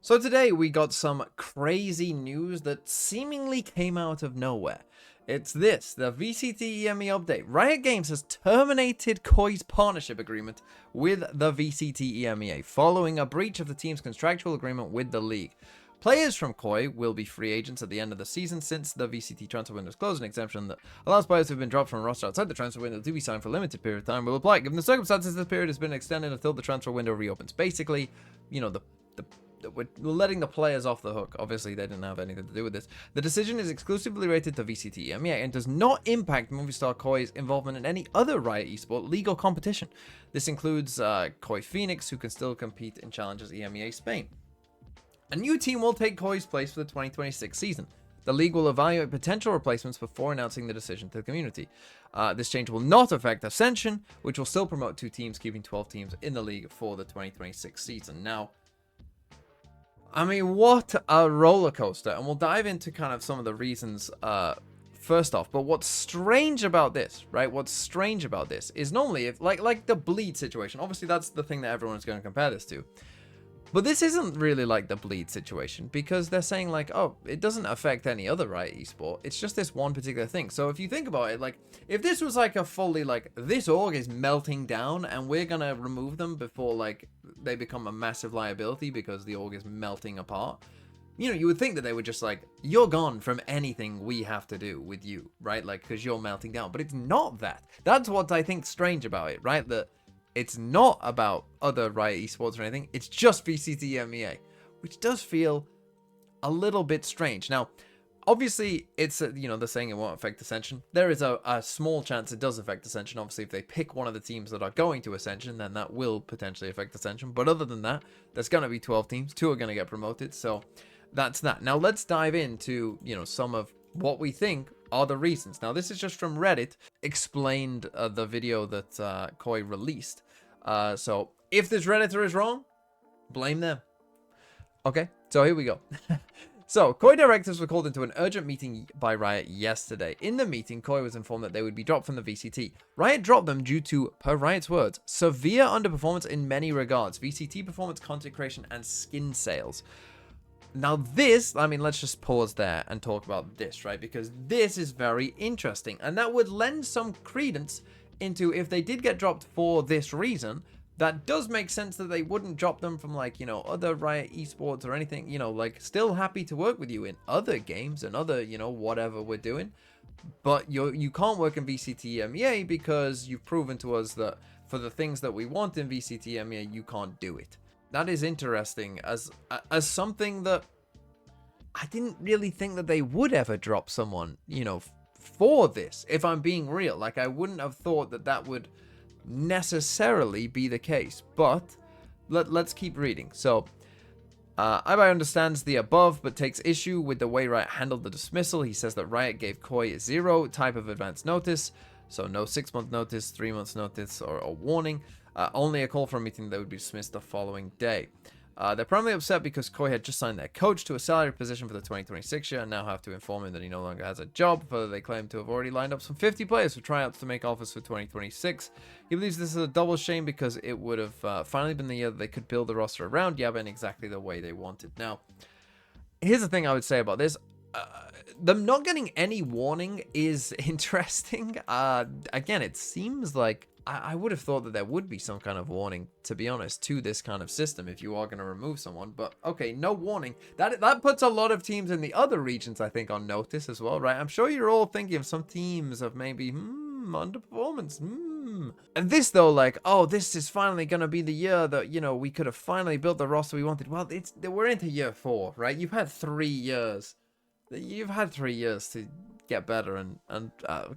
So today we got some crazy news that seemingly came out of nowhere. It's this, the VCT EME update. Riot Games has terminated KOI's partnership agreement with the VCT EMEA following a breach of the team's contractual agreement with the league. Players from KOI will be free agents at the end of the season since the VCT transfer window is closed. An exemption that allows players who have been dropped from a roster outside the transfer window to be signed for a limited period of time will apply. Given the circumstances, this period has been extended until the transfer window reopens. Basically, you know, we're letting the players off the hook. Obviously, they didn't have anything to do with this. The decision is exclusively related to VCT EMEA and does not impact Movistar KOI's involvement in any other Riot eSport league or competition. This includes KOI Phoenix, who can still compete in Challengers EMEA Spain. A new team will take KOI's place for the 2026 season. The league will evaluate potential replacements before announcing the decision to the community. This change will not affect Ascension, which will still promote 2 teams, keeping 12 teams in the league for the 2026 season. Now, I mean, what a roller coaster. And we'll dive into kind of some of the reasons first off. But what's strange about this, right? What's strange about this is normally, if like the bleed situation, obviously that's the thing that everyone's going to compare this to. But this isn't really like the bleed situation, because they're saying like, oh, it doesn't affect any other Riot esport. It's just this one particular thing. So if you think about it, like if this was like a fully like this org is melting down and we're going to remove them before like they become a massive liability because the org is melting apart, you know, you would think that they would just like, you're gone from anything we have to do with you, right? Like, because you're melting down. But it's not that. That's what I think strange about it, right? That it's not about other Riot esports or anything. It's just VCT EMEA, which does feel a little bit strange. Now, obviously, it's, you know, they're saying it won't affect Ascension. There is a small chance it does affect Ascension. Obviously, if they pick one of the teams that are going to Ascension, then that will potentially affect Ascension. But other than that, there's going to be 12 teams. 2 are going to get promoted. So that's that. Now, let's dive into, you know, some of what we think are the reasons. Now, this is just from Reddit, explained the video that KOI released. So if this Redditor is wrong, blame them. Okay, so here we go. So, KOI directors were called into an urgent meeting by Riot yesterday. In the meeting, KOI was informed that they would be dropped from the VCT. Riot dropped them due to, per Riot's words, severe underperformance in many regards. VCT performance, content creation, and skin sales. Now this, I mean, let's just pause there and talk about this, right? Because this is very interesting. And that would lend some credence into if they did get dropped for this reason. That does make sense that they wouldn't drop them from, like, you know, other Riot esports or anything, you know, like, still happy to work with you in other games and other, you know, whatever we're doing. But you can't work in VCT EMEA because you've proven to us that for the things that we want in VCT EMEA, you can't do it. That is interesting as something that I didn't really think that they would ever drop someone, you know, for this, if I'm being real. Like, I wouldn't have thought that that would necessarily be the case, but let's keep reading. So Ibai understands the above but takes issue with the way Riot handled the dismissal. He says that Riot gave KOI 0 type of advance notice, so no 6-month notice, 3 months notice, or a warning, only a call for a meeting that would be dismissed the following day. They're primarily upset because KOI had just signed their coach to a salary position for the 2026 year and now have to inform him that he no longer has a job. Further, they claim to have already lined up some 50 players for tryouts to make offers for 2026. He believes this is a double shame because it would have finally been the year that they could build the roster around Yaba in exactly the way they wanted. Now, here's the thing I would say about this. Them not getting any warning is interesting. Again, it seems like I would have thought that there would be some kind of warning, to be honest, to this kind of system if you are going to remove someone. But okay, no warning. That puts a lot of teams in the other regions, I think, on notice as well, right? I'm sure you're all thinking of some teams of maybe, underperformance, And this, though, like, oh, this is finally going to be the year that, you know, we could have finally built the roster we wanted. Well, we're into year 4, right? You've had 3 years. You've had 3 years to get better, and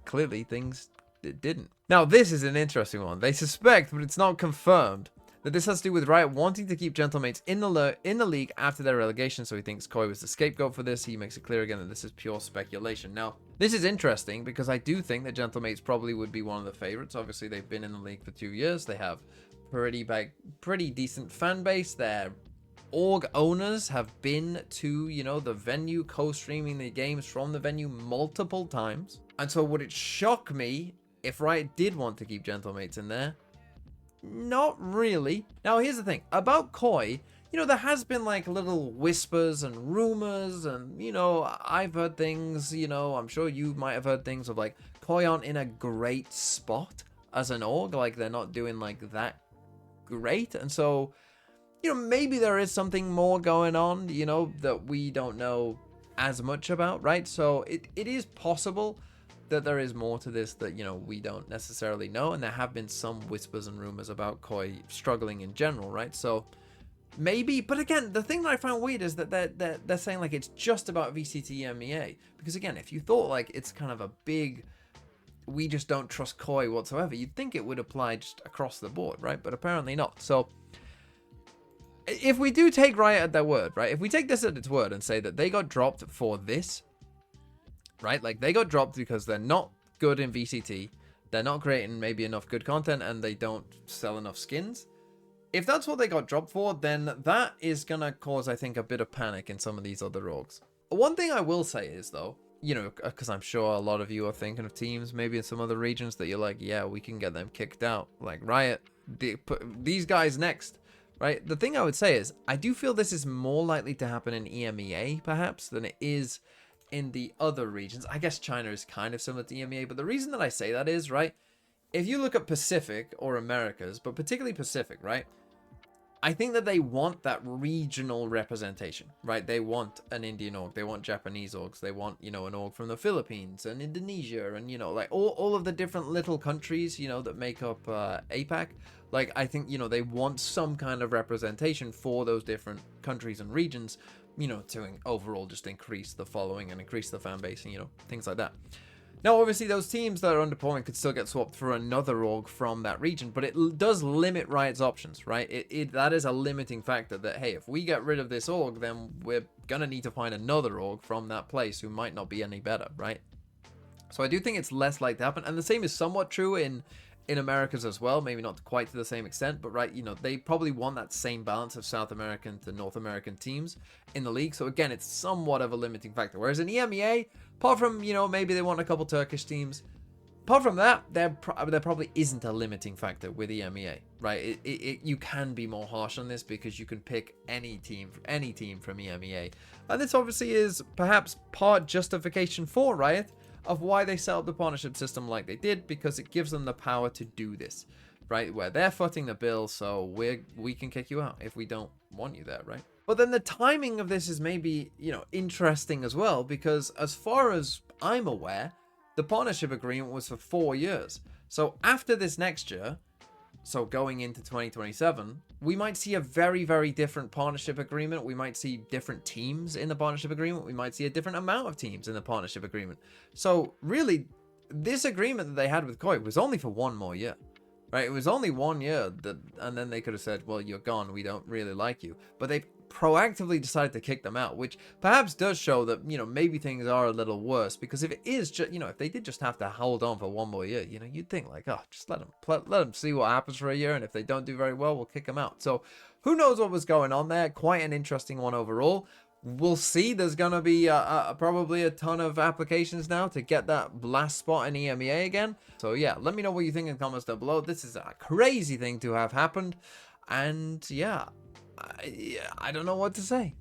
clearly things didn't. Now, this is an interesting one. They suspect, but it's not confirmed, that this has to do with Riot wanting to keep Gentlemates in the league after their relegation, so he thinks KOI was the scapegoat for this. He makes it clear again that this is pure speculation. Now, this is interesting because I do think that Gentlemates probably would be one of the favorites. Obviously, they've been in the league for 2 years. They have pretty decent fan base. Their org owners have been to, you know, the venue, co-streaming the games from the venue multiple times. And so would it shock me if Riot did want to keep Gentlemates in there? Not really. Now, here's the thing. About KOI, there has been like little whispers and rumors, and I've heard things, I'm sure you might have heard things of like Koi aren't in a great spot as an org, like they're not doing like that great, and so maybe there is something more going on, that we don't know as much about, right? So it is possible that there is more to this that, we don't necessarily know, and there have been some whispers and rumors about Koi struggling in general, right? So maybe, but again, the thing that I found weird is that they're saying like it's just about VCT MEA, because again, if you thought like it's kind of a big, we just don't trust Koi whatsoever, you'd think it would apply just across the board, right? But apparently not. So if we do take Riot at their word, right? If we take this at its word and say that they got dropped for this, right? Like they got dropped because they're not good in VCT, they're not creating maybe enough good content, and they don't sell enough skins. If that's what they got dropped for, then that is gonna cause, I think, a bit of panic in some of these other orgs. One thing I will say is, though, because I'm sure a lot of you are thinking of teams maybe in some other regions that you're like, yeah, we can get them kicked out. Like Riot, put these guys next. Right, the thing I would say is, I do feel this is more likely to happen in EMEA, perhaps, than it is in the other regions. I guess China is kind of similar to EMEA, but the reason that I say that is, right, if you look at Pacific or Americas, but particularly Pacific, right, I think that they want that regional representation, right? They want an Indian org, they want Japanese orgs, they want, an org from the Philippines and Indonesia and, like all of the different little countries, that make up APAC. Like, I think, they want some kind of representation for those different countries and regions, to overall just increase the following and increase the fan base and, things like that. Now, obviously, those teams that are underperforming could still get swapped for another org from that region, but it does limit Riot's options, right? That is a limiting factor that, hey, if we get rid of this org, then we're going to need to find another org from that place who might not be any better, right? So I do think it's less likely to happen, and the same is somewhat true in Americas as well, maybe not quite to the same extent, but right, they probably want that same balance of South American to North American teams in the league. So again, it's somewhat of a limiting factor. Whereas in EMEA, apart from, maybe they want a couple Turkish teams, apart from that, there probably isn't a limiting factor with EMEA, right? You can be more harsh on this because you can pick any team from EMEA. And this obviously is perhaps part justification for Riot of why they set up the partnership system like they did, because it gives them the power to do this, right? Where they're footing the bill, so we can kick you out if we don't want you there, right? But then the timing of this is maybe, interesting as well, because as far as I'm aware, the partnership agreement was for 4 years. So after this next year, so going into 2027, we might see a very, very different partnership agreement. We might see different teams in the partnership agreement. We might see a different amount of teams in the partnership agreement. So really, this agreement that they had with Koi was only for 1 more year, right? It was only 1 year, and then they could have said, well, you're gone. We don't really like you. But they proactively decided to kick them out, which perhaps does show that, maybe things are a little worse, because if it is just, if they did just have to hold on for 1 more year, you'd think like, oh, just let them see what happens for a year, and if they don't do very well, we'll kick them out. So who knows what was going on there? Quite an interesting one overall. We'll see. There's gonna be probably a ton of applications now to get that last spot in EMEA again. So yeah, let me know what you think in the comments down below. This is a crazy thing to have happened, and yeah, I don't know what to say.